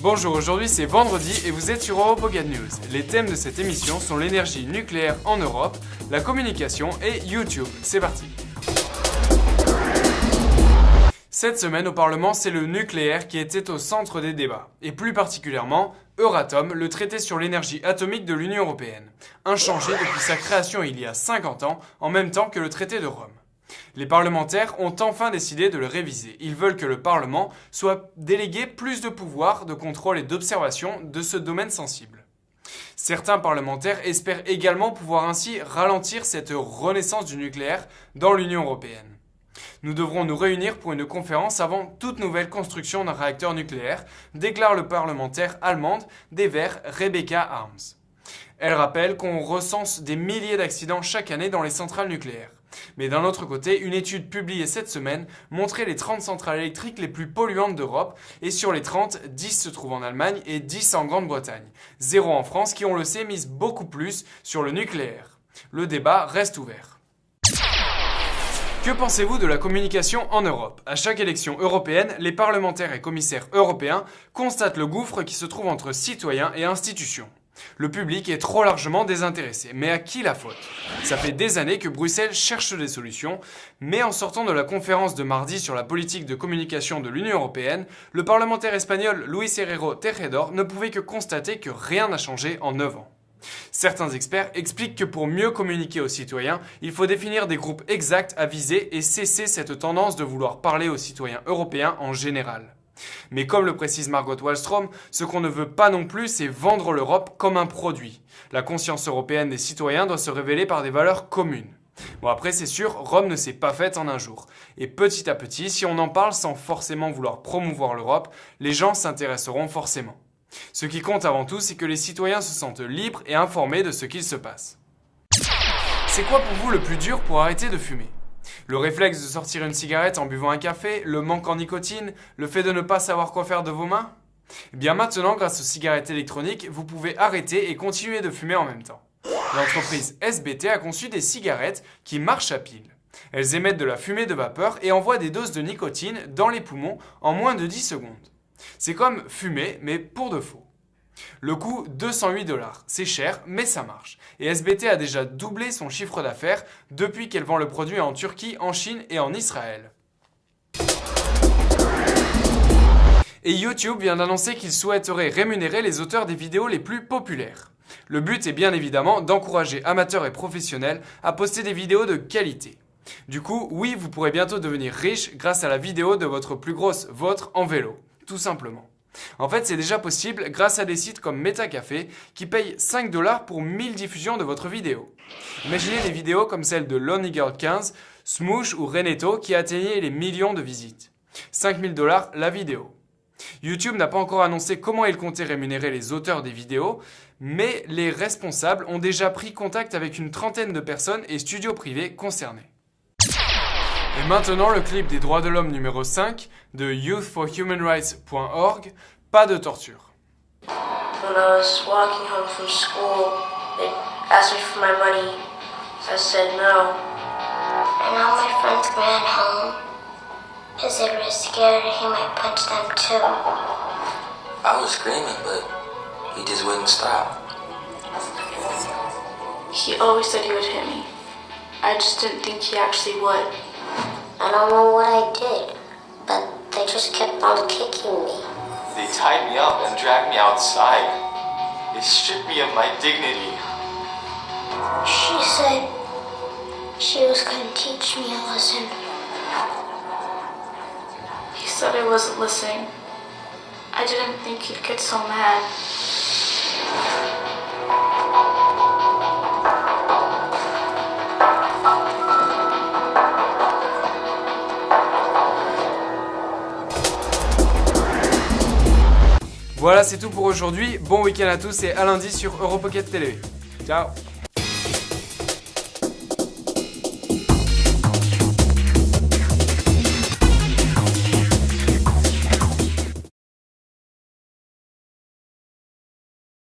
Bonjour, aujourd'hui c'est vendredi et vous êtes sur Europocket News. Les thèmes de cette émission sont l'énergie nucléaire en Europe, la communication et YouTube. C'est parti. Cette semaine au Parlement, c'est le nucléaire qui était au centre des débats, et plus particulièrement Euratom, le traité sur l'énergie atomique de l'Union européenne, inchangé depuis sa création il y a 50 ans, en même temps que le traité de Rome. Les parlementaires ont enfin décidé de le réviser. Ils veulent que le Parlement soit délégué plus de pouvoirs de contrôle et d'observation de ce domaine sensible. Certains parlementaires espèrent également pouvoir ainsi ralentir cette renaissance du nucléaire dans l'Union européenne. Nous devrons nous réunir pour une conférence avant toute nouvelle construction d'un réacteur nucléaire, déclare le parlementaire allemande des Verts Rebecca Harms. Elle rappelle qu'on recense des milliers d'accidents chaque année dans les centrales nucléaires. Mais d'un autre côté, une étude publiée cette semaine montrait les 30 centrales électriques les plus polluantes d'Europe, et sur les 30, 10 se trouvent en Allemagne et 10 en Grande-Bretagne. 0 en France qui, on le sait, mise beaucoup plus sur le nucléaire. Le débat reste ouvert. Que pensez-vous de la communication en Europe? À chaque élection européenne, les parlementaires et commissaires européens constatent le gouffre qui se trouve entre citoyens et institutions. Le public est trop largement désintéressé, mais à qui la faute? Ça fait des années que Bruxelles cherche des solutions, mais en sortant de la conférence de mardi sur la politique de communication de l'Union européenne, le parlementaire espagnol Luis Herrero Tejedor ne pouvait que constater que rien n'a changé en 9 ans. Certains experts expliquent que pour mieux communiquer aux citoyens, il faut définir des groupes exacts à viser et cesser cette tendance de vouloir parler aux citoyens européens en général. Mais comme le précise Margot Wallström, ce qu'on ne veut pas non plus, c'est vendre l'Europe comme un produit. La conscience européenne des citoyens doit se révéler par des valeurs communes. Bon après c'est sûr, Rome ne s'est pas faite en un jour. Et petit à petit, si on en parle sans forcément vouloir promouvoir l'Europe, les gens s'intéresseront forcément. Ce qui compte avant tout, c'est que les citoyens se sentent libres et informés de ce qu'il se passe. C'est quoi pour vous le plus dur pour arrêter de fumer? Le réflexe de sortir une cigarette en buvant un café, le manque en nicotine, le fait de ne pas savoir quoi faire de vos mains? Eh bien maintenant, grâce aux cigarettes électroniques, vous pouvez arrêter et continuer de fumer en même temps. L'entreprise SBT a conçu des cigarettes qui marchent à pile. Elles émettent de la fumée de vapeur et envoient des doses de nicotine dans les poumons en moins de 10 secondes. C'est comme fumer, mais pour de faux. Le coût, 208 $. C'est cher, mais ça marche. Et SBT a déjà doublé son chiffre d'affaires depuis qu'elle vend le produit en Turquie, en Chine et en Israël. Et YouTube vient d'annoncer qu'il souhaiterait rémunérer les auteurs des vidéos les plus populaires. Le but est bien évidemment d'encourager amateurs et professionnels à poster des vidéos de qualité. Du coup, oui, vous pourrez bientôt devenir riche grâce à la vidéo de votre plus grosse vôtre en vélo. Tout simplement. En fait, c'est déjà possible grâce à des sites comme Metacafé qui payent 5 $ pour 1000 diffusions de votre vidéo. Imaginez des vidéos comme celle de Lonely Girl 15, Smoosh ou Reneto qui atteignaient les millions de visites. 5000 $ la vidéo. YouTube n'a pas encore annoncé comment il comptait rémunérer les auteurs des vidéos, mais les responsables ont déjà pris contact avec une trentaine de personnes et studios privés concernés. Et maintenant, le clip des droits de l'homme numéro 5 de youthforhumanrights.org, pas de torture. When I was walking home from school, they asked me for my money. I said no. And all my friends ran home because they were scared he might punch them too. I was screaming, but he just wouldn't stop. He always said he would hit me. I just didn't think he actually would. I don't know what I did, but they just kept on kicking me. They tied me up and dragged me outside. They stripped me of my dignity. She said she was going to teach me a lesson. He said I wasn't listening. I didn't think he'd get so mad. Voilà, c'est tout pour aujourd'hui. Bon week-end à tous et à lundi sur Europocket TV. Ciao!